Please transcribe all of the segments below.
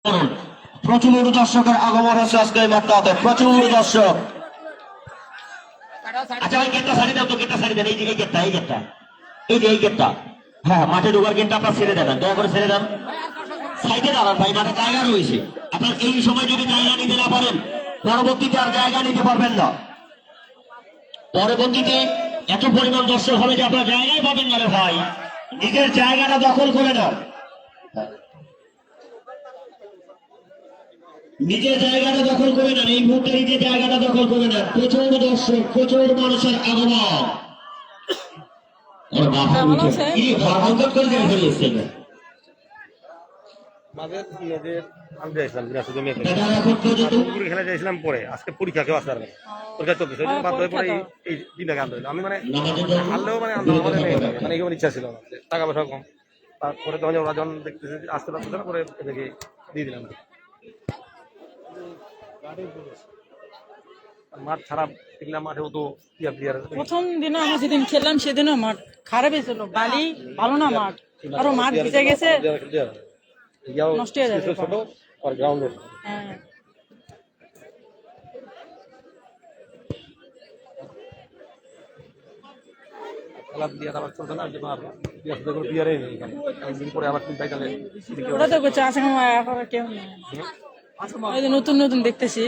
প্রচুর দর্শকের আগমন হচ্ছে আজকে এই মাঠটাতে, প্রচুর দর্শক। আচ্ছা ভাই গেটটা ছাড়ি দাও তো, গেটটা ছাড়ি দেন। এই যে এই গেটটা, এই গেটটা, এই যে এই গেটটা, হ্যাঁ মাঠে ঢোকার গেটটা আপনার ছেড়ে দেন, দয়া করে ছেড়ে দেন। সাইডে দাঁড়ান ভাই, মাঠে জায়গা রয়েছে। আপনার এই সময় যদি জায়গা নিতে না পারেন, পরবর্তীতে আর জায়গা নিতে পারবেন না। পরবর্তীতে এত পরিমাণ দর্শক হবে যে আপনার জায়গায় পাবেন না রে ভাই। নিজের জায়গাটা দখল করে নাও, নিজের জায়গাটা দখল করে নেন। এই মুহূর্তে নিজের জায়গাটা দখল করে নেন। প্রচুর দর্শক, প্রচুর মানুষের আগমন। খেলা যাইছিলাম পরে, আজকে পরীক্ষা কেউ আসতে পারবে না, পরীক্ষা চলতেছে, বাধ্য হয়ে পরে এই দিনটাকে আনতে হইলো। আমি মানে আনলেও মানে মানে একেবারে ইচ্ছা ছিল না, টাকা পয়সা কম। তারপরে তখন ওরা যখন দেখতেছে আসতে পারতেছে না, পরে এদেরকে দিয়ে দিলাম। মাঠ খারাপ দেখলাম, মাঠেও তো প্রথম দিনে আমি যেদিন খেললাম সেদিনও মাঠ খারাপই ছিল, বালি ভালো না মাঠ, আরো মাঠ ভিজে গেছে, নষ্ট হয়ে যাবে। ছোট আর গ্রাউন্ড। হ্যাঁ ওরা তো করছে আছে কেউ নেই, নতুন নতুন দেখতেছি।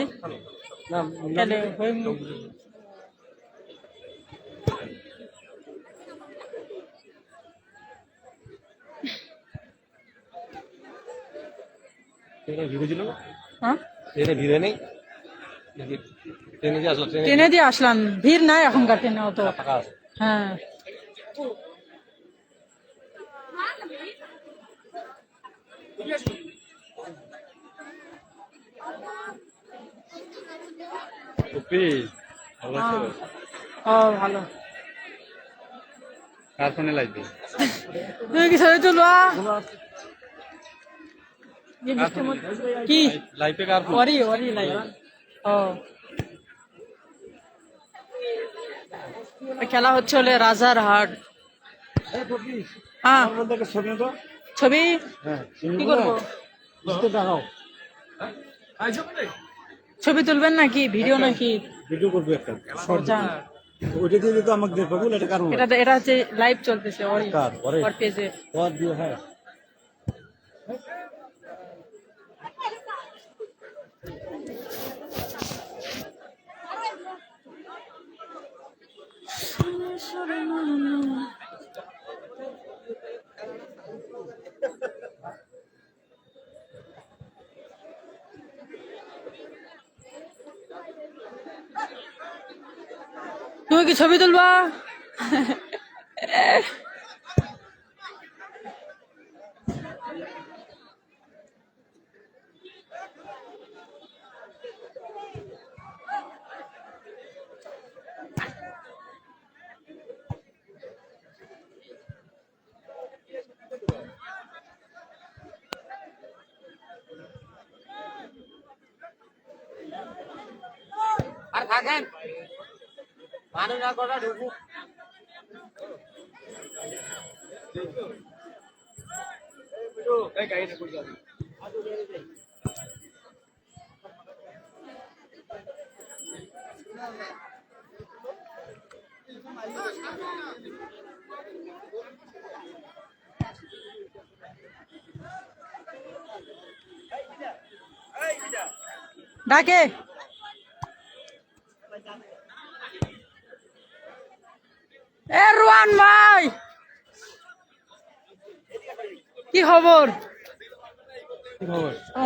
ট্রেনে দিয়ে আসলাম, ভিড় নাই এখনকার ট্রেনে অত। হ্যাঁ ভালো। কার ফোনে লাগবে? তুমি কি ছবি তুলবা? কি লাইভে কার ফোন? ওরি ওরি লাইভ। ও খেলা হচ্ছে হলে রাজার হাট। হ্যাঁ ছবি কি করবো? ছবি তুলবেন নাকি ভিডিও নাকি? ভিডিও করবো একটা। যান। ওইটা দিয়ে তো আমাকে দেখবো, এটা কার? এটা হচ্ছে লাইভ চলতেছে ওর পেজে। হ্যাঁ তুমি কি ছবি তুলবা? আর থাকেন মানুষ না কটা ঢুকু। ডাকে এ রুয়ান ভাই, কি খবর?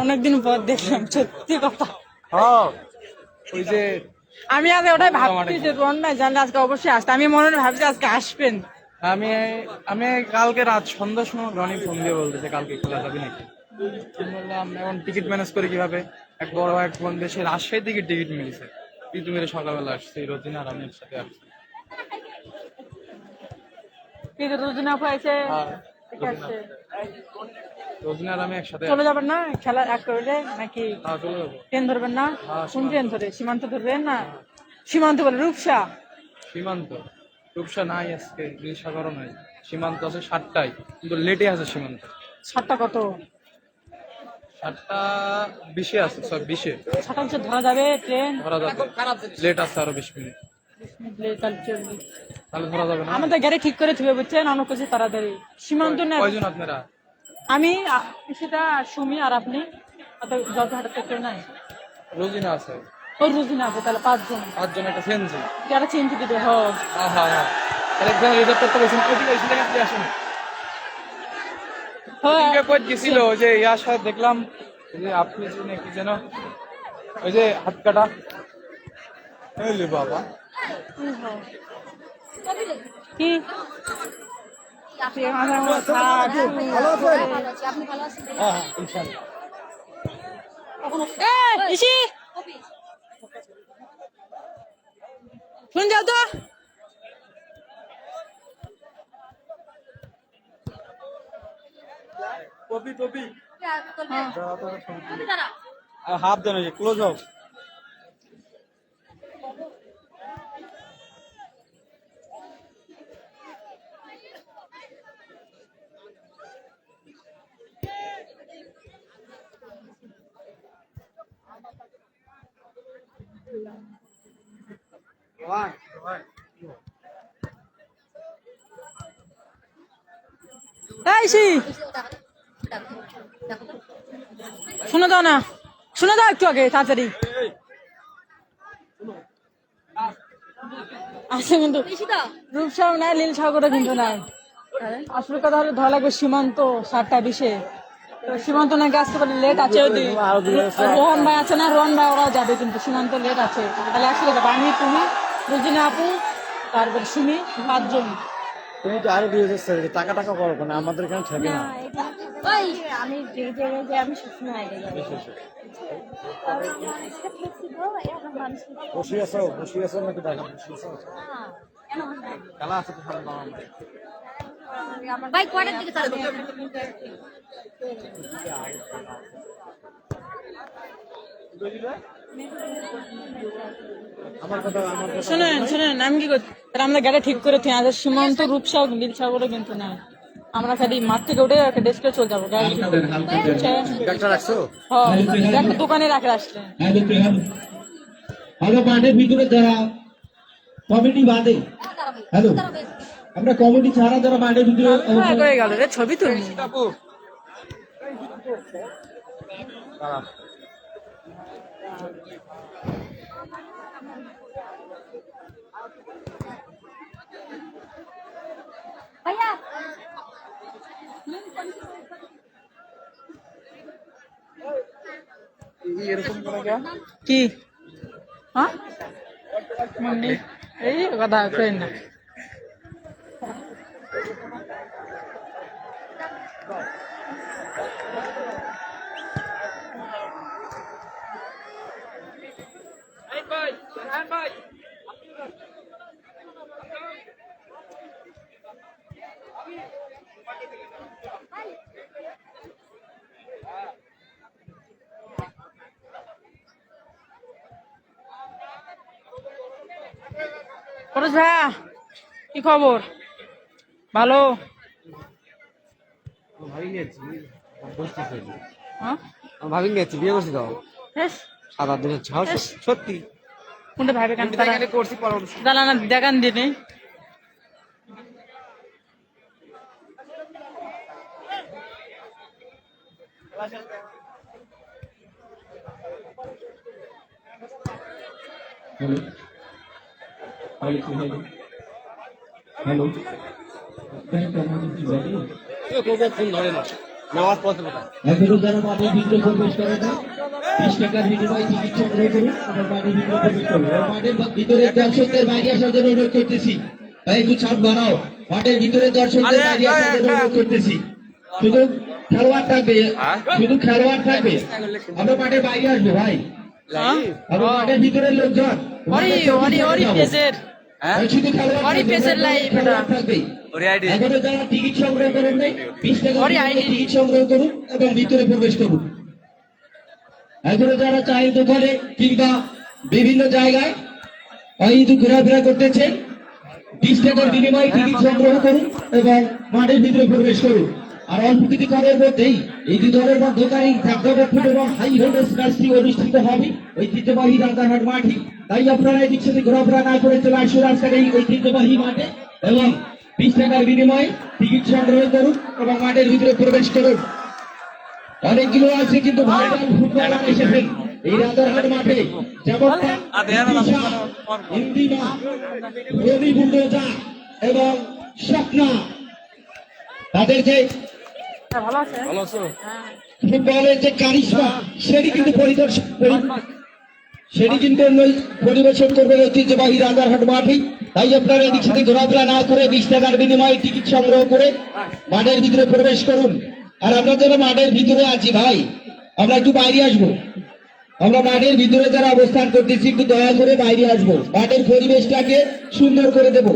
অনেকদিন পর দেখলাম, সত্যি কথা। ওই যে আমি আজ ওটাই ভাবছি যে রুয়ান ভাই জানলে আজকে অবশ্যই আসতে, আমি মনে ভাবছি আজকে আসবেন। আমি আমি কালকে রাত সন্ধ্যার সময় রনি ফোন দিয়ে বলতেছে কালকে খেলা যাবে নাকি। বললাম এখন টিকিট ম্যানেজ করে কিভাবে। এক বড় এক বন্ধু সে রাজশাহী থেকে টিকিট মিলেছে, কিন্তু মেরে সকালবেলা আসছে, রোজিনা আর আমি একসাথে আসছি। রোজিনা পাইছে রোজিনা আর আমি একসাথে চলে যাবেন না খেলা এক করলে নাকি? চলে যাবো। ট্রেন ধরবেন না? কোন ট্রেন ধরে? সীমান্ত ধরবেন না? সীমান্ত বলে রূপসা? সীমান্ত রূপসা নাই আজকে, সাগরও নাই। সীমান্ত আছে 7টায়, কিন্তু লেটে আছে সীমান্ত। 7টা কত? 7:20 আছে, সরি 20-এ 7টা ধরা যাবে ট্রেন? ধরা যাবে, লেট আছে আরো 20 মিনিট, তাহলে ধরা যাবে না। আমাদের গাড়ি ঠিক করে থুবে বুঝছেন, আমরা করছি তাড়াতাড়ি সীমান্ত না। কয়জন আপনারা? আমি সেটা সুমি আর আপনি যত হাঁটাতে কেউ নাই। রোজিনা আছে, ওর রুজিনা আছে, তাহলে 5 জন। 5 জন একটা সেনজি। যারা চিনতে দিতে হোক। হ্যাঁ হ্যাঁ হ্যাঁ, তাহলে একদম রিজার্ভ করতে বলছেন। কোটি কইছিল আপনি আসুন। ওদিকে কই গেছিল যে ইয়ার সাথে দেখলাম যে আপনি যে নাকি যেন ওই যে হাত কাটা হইলে বাবা কি শুন যাও তো। হাফ দেন, ক্লোজ হোক। শুনে দাও না, শুনে দাও একটু আগে তাড়াতাড়ি আছে কিন্তু রূপসাও নাই, লীল সাগরও কিন্তু নাই। আসলে কথা হলে ধরা লাগবে সীমান্ত 7:20-এ। সীমান্ত নাকি আসতে পারে, লেট আছে। রোহন ভাই আছে না, রোহন ভাই ওরাও যাবে, কিন্তু সীমান্ত লেট আছে। তাহলে আসলে আমি, তুমি, রুজিনা আপু, তারপর সুমি, 5 জন। তুমি তো আরো 2000 টাকা টাকা করো না, আমাদের এখানে থাকে না। আমি যে জায়গায় যাই আমি সবসময় আগে যাই। বসে আছো নাকি টাকা বসে আছো? খেলা আছে তো ভালো বাবা। ভাই কয়টার দিকে ছাড়বে? শুনেন আমি কি করছি, আমরা গাড়ি ঠিক করে থি আছে। সীমান্ত রূপসা নীল সাগরও কিন্তু নাই। আমরা খালি মাঠ থেকে উঠে একটা ডেস্কে চলে যাবো। গাড়ি একটা রাখছো? একটা দোকানে রাখে আসলে। হ্যালো, মাঠের ভিতরে যারা কমিটি বাঁধে, হ্যালো, আমরা কমিটি ছাড়া যারা মাঠের ভিতরে হয়ে গেল রে, ছবি তুলি। ভাইয়া কি হ্যাঁ মন্ডি এই কথা কই না। পরেশ ভাইয়া কি খবর? ভালো? ভাবি নিয়েছি, বিয়ে করছি তো বেশ 7-8 দিনের ছাও। সত্যি কোনটা ভাইবে কান করছি দালানা দেখান দিনে। হ্যালো, নামাজ পড়তে কোথায়? এখনো যারা মাঠের ভিতরে প্রবেশ করে না, 20 টাকার বিনিময়ে টিকিট সংগ্রহ করুন, আমার মাঠের ভিতরে প্রবেশ করুন। মাঠের ভিতরে দর্শকদের বাইরে আসার জন্য অনুরোধ করতেছি। ভাই একটু ছাড় বাড়াও। মাঠের ভিতরে দর্শকদের বাইরে আসার জন্য অনুরোধ করতেছি। শুধু খেলোয়াড় থাকবে, শুধু খেলোয়াড় থাকবে। আমরা মাঠের বাইরে আসবো ভাই, আমরা মাঠের ভিতরে লোকজন শুধু খেলোয়াড় থাকবে। এখনো যারা টিকিট সংগ্রহ করেন নাই, 20 টাকা টিকিট সংগ্রহ করুন এবং ভিতরে প্রবেশ করুন। এখনো যারা চায়ের দোকানে কিংবা বিভিন্ন জায়গায় ঘোরাফেরা করতেছেন, 20 টাকার বিনিময়ে টিকিট সংগ্রহ করুন এবং মাঠের ভিতরে প্রবেশ করুন। আর অল্প কিছু কালের মধ্যেই এই দুই দলের মধ্যকারী ফুট এবং হাই ভোল্টেজ ম্যাচটি অনুষ্ঠিত হবে ঐতিহ্যবাহী রাজারহাট মাঠে। তাই আপনারা এদিক সাথে ঘোরাফেরা না করে চলে আসুন আজকের এই ঐতিহ্যবাহী মাঠে এবং 20 টাকার বিনিময়ে টিকিট সংগ্রহ করুন এবং মাঠের ভিতরে প্রবেশ করুন। অনেকগুলো আছে কিন্তু ভাইরাল ফুটবলার এসেছেন এই রাজারহাট মাঠে, যেমন ইন্দিরা, রবি বুলডোজা এবং স্বপ্না। তাদের যে ভালো আছে ভালো আছো? ফুটবলের যে কারিশমা সেটি কিন্তু পরিবেশন করবেন ঐতিহ্যবাহী রাজারহাট মাঠে। তাই আপনারা এদিক সাথে ঘোরাফেরা না করে 20 টাকার বিনিময়ে টিকিট সংগ্রহ করে মাঠের ভিতরে প্রবেশ করুন। আর আমরা যারা মাঠের ভিতরে আছি ভাই, আমরা একটু বাইরে আসবো। আমরা মাঠের ভিতরে যারা অবস্থান করতেছি একটু দয়া করে বাইরে আসবো, মাঠের পরিবেশটাকে সুন্দর করে দেবো।